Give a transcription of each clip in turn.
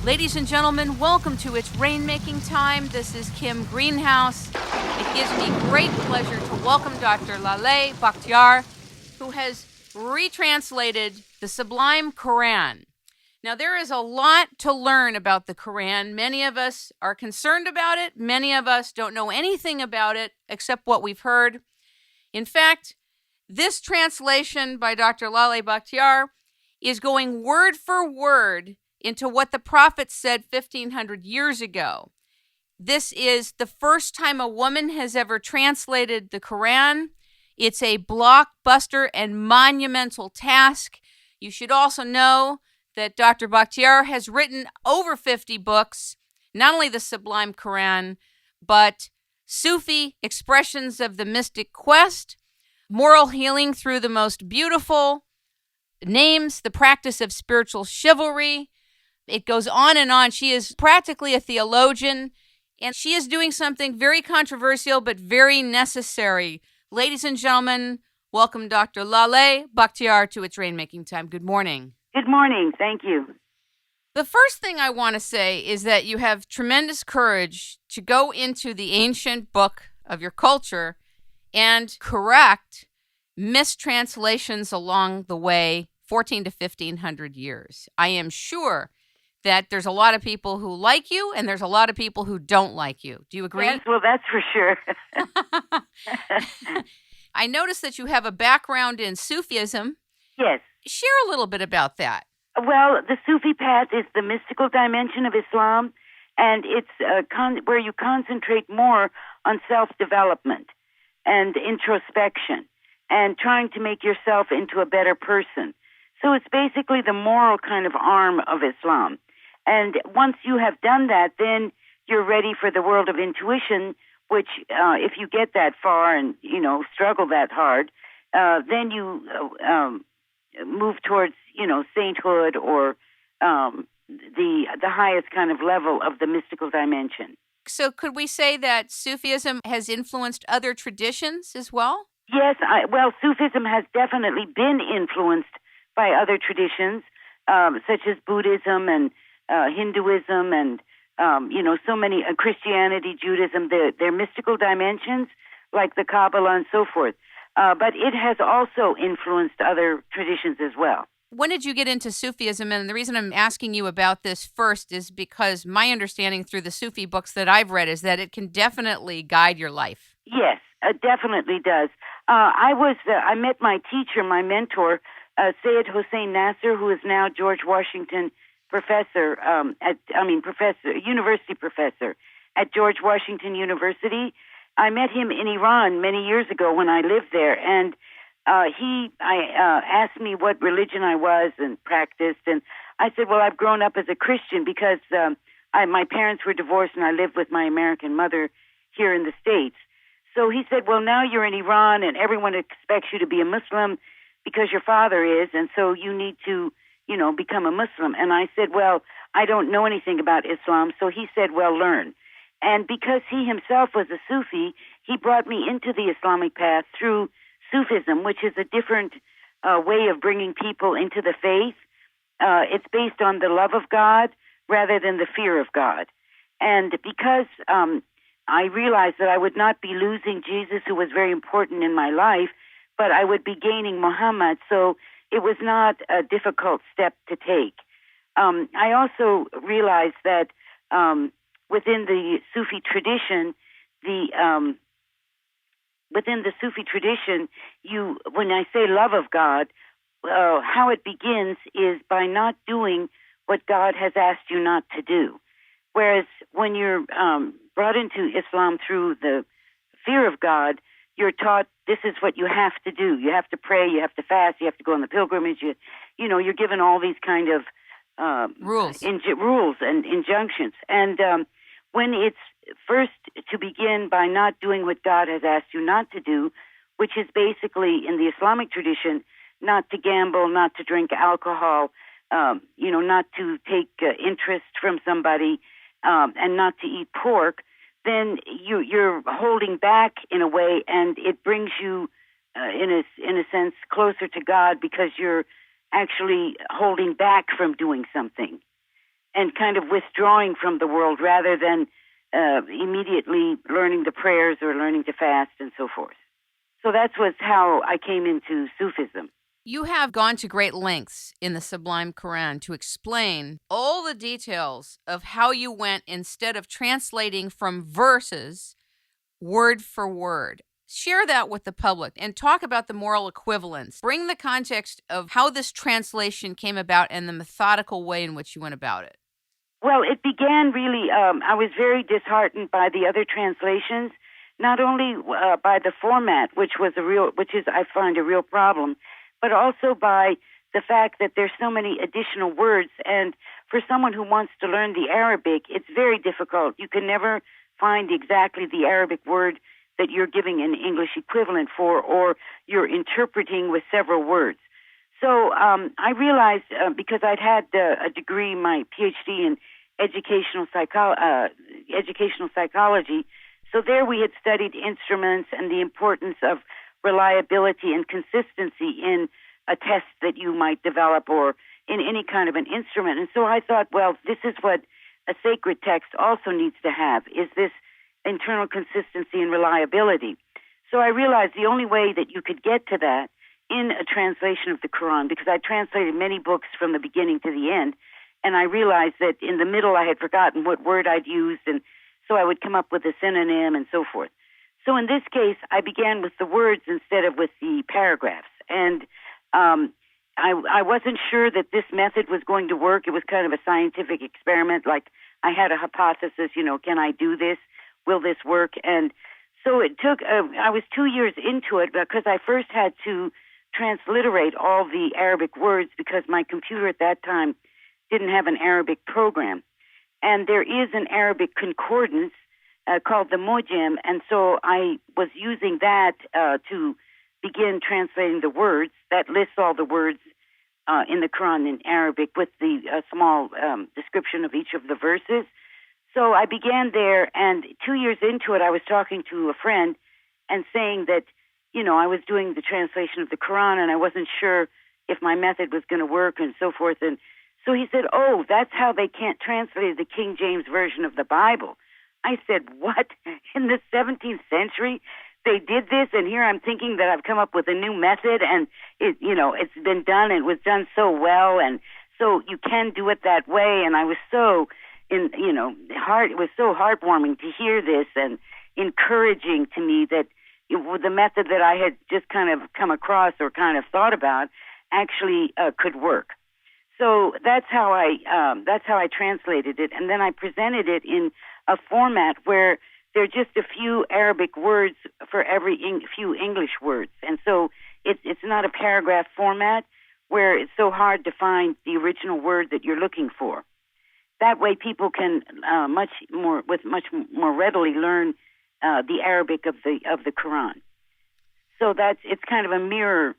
Ladies and gentlemen, welcome to It's Rainmaking Time. This is Kim Greenhouse. It gives me great pleasure to welcome Dr. Laleh Bakhtiar, who has retranslated the Sublime Quran. Now, there is a lot to learn about the Quran. Many of us are concerned about it. Many of us don't know anything about it except what we've heard. In fact, this translation by Dr. Laleh Bakhtiar is going word for word into what the Prophet said 1,500 years ago. This is the first time a woman has ever translated the Quran. It's a blockbuster and monumental task. You should also know that Dr. Bakhtiar has written over 50 books, not only the Sublime Quran, but Sufi expressions of the mystic quest, moral healing through the most beautiful names, the practice of spiritual chivalry. It goes on and on. She is practically a theologian, and she is doing something very controversial but very necessary. Ladies and gentlemen, welcome Dr. Laleh Bakhtiar to It's Rainmaking Time. Good morning. Good morning. Thank you. The first thing I want to say is that you have tremendous courage to go into the ancient book of your culture and correct mistranslations along the way, 14 to 1,500 years. I am sure that there's a lot of people who like you and there's a lot of people who don't like you. Do you agree? Yes, well, that's for sure. I noticed that you have a background in Sufism. Yes. Share a little bit about that. Well, the Sufi path is the mystical dimension of Islam, and it's where you concentrate more on self-development and introspection and trying to make yourself into a better person. So it's basically the moral kind of arm of Islam. And once you have done that, then you're ready for the world of intuition, which if you get that far and, struggle that hard, then you move towards, sainthood or the highest kind of level of the mystical dimension. So could we say that Sufism has influenced other traditions as well? Yes, Sufism has definitely been influenced by other traditions, such as Buddhism and Hinduism and, so many, Christianity, Judaism, their mystical dimensions, like the Kabbalah and so forth. But it has also influenced other traditions as well. When did you get into Sufism? And the reason I'm asking you about this first is because my understanding through the Sufi books that I've read is that it can definitely guide your life. Yes, it definitely does. I met my teacher, my mentor, Syed Hossein Nasser, who is now George Washington university professor at George Washington University. I met him in Iran many years ago when I lived there, and he asked me what religion I was and practiced, and I said, well, I've grown up as a Christian because my parents were divorced and I lived with my American mother here in the States. So he said, well, now you're in Iran and everyone expects you to be a Muslim because your father is, and so you need to, become a Muslim. And I said, well, I don't know anything about Islam. So he said, well, learn. And because he himself was a Sufi, he brought me into the Islamic path through Sufism, which is a different way of bringing people into the faith. It's based on the love of God rather than the fear of God. And because I realized that I would not be losing Jesus, who was very important in my life, but I would be gaining Muhammad, so it was not a difficult step to take. I also realized that within the Sufi tradition, when I say love of God, how it begins is by not doing what God has asked you not to do. Whereas when you're brought into Islam through the fear of God, you're taught this is what you have to do. You have to pray, you have to fast, you have to go on the pilgrimage. You're given all these kind of rules and injunctions. And when it's first to begin by not doing what God has asked you not to do, which is basically in the Islamic tradition, not to gamble, not to drink alcohol, not to take interest from somebody, and not to eat pork, then you're holding back in a way, and it brings you, in a sense, closer to God because you're actually holding back from doing something. and kind of withdrawing from the world rather than immediately learning the prayers or learning to fast and so forth. So that was how I came into Sufism. You have gone to great lengths in the Sublime Quran to explain all the details of how you went, instead of translating from verses, word for word. Share that with the public and talk about the moral equivalence. Bring the context of how this translation came about and the methodical way in which you went about it. Well, it began really, I was very disheartened by the other translations, not only by the format, which is, I find, a real problem, but also by the fact that there's so many additional words. And for someone who wants to learn the Arabic, it's very difficult. You can never find exactly the Arabic word that you're giving an English equivalent for, or you're interpreting with several words. So I realized, because I'd had a degree, my PhD in educational psychology, so there we had studied instruments and the importance of reliability and consistency in a test that you might develop or in any kind of an instrument. And so I thought, well, this is what a sacred text also needs to have, is this internal consistency and reliability. So I realized the only way that you could get to that in a translation of the Quran, because I translated many books from the beginning to the end, and I realized that in the middle I had forgotten what word I'd used, and so I would come up with a synonym and so forth. So in this case, I began with the words instead of with the paragraphs. And I wasn't sure that this method was going to work. It was kind of a scientific experiment. Like, I had a hypothesis, can I do this? Will this work? And so it took, I was 2 years into it because I first had to transliterate all the Arabic words because my computer at that time didn't have an Arabic program. And there is an Arabic concordance called the Mujam, and so I was using that to begin translating the words. That lists all the words in the Quran in Arabic with the small description of each of the verses. So I began there, and 2 years into it, I was talking to a friend and saying that, I was doing the translation of the Quran, and I wasn't sure if my method was going to work and so forth. And so he said, oh, that's how they can't translate the King James Version of the Bible. I said, what? In the 17th century, they did this, and here I'm thinking that I've come up with a new method, and it's been done, and it was done so well, and so you can do it that way. And I was so, it was so heartwarming to hear this and encouraging to me that the method that I had just kind of come across or kind of thought about actually could work. So that's how I translated it, and then I presented it in a format where there are just a few Arabic words for every few English words, and so it's not a paragraph format where it's so hard to find the original word that you're looking for. That way, people can much more readily learn the Arabic of the Quran. So it's kind of a mirror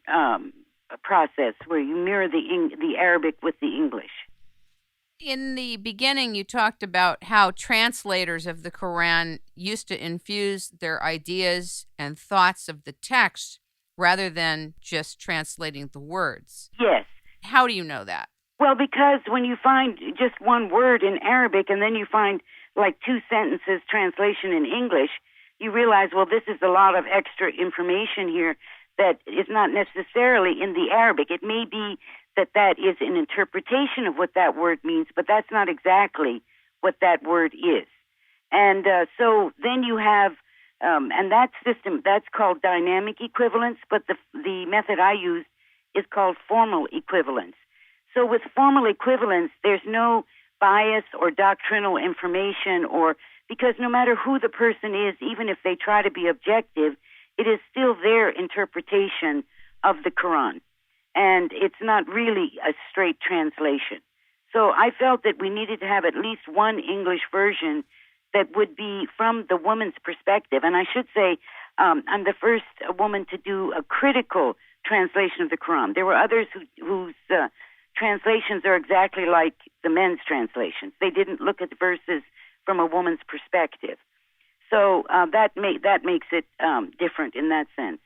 process where you mirror the Arabic with the English. In the beginning, you talked about how translators of the Quran used to infuse their ideas and thoughts of the text rather than just translating the words. Yes. How do you know that? Well, because when you find just one word in Arabic and then you find like 2 sentences translation in English, you realize, well, this is a lot of extra information here that is not necessarily in the Arabic. It may be that is an interpretation of what that word means, but that's not exactly what that word is. And so then you have, and that system, that's called dynamic equivalence, but the method I used is called formal equivalence. So with formal equivalence, there's no bias or doctrinal information, because no matter who the person is, even if they try to be objective, it is still their interpretation of the Quran. And it's not really a straight translation. So I felt that we needed to have at least one English version that would be from the woman's perspective. And I should say, I'm the first woman to do a critical translation of the Quran. There were others whose translations are exactly like the men's translations. They didn't look at the verses from a woman's perspective. So that makes it different in that sense.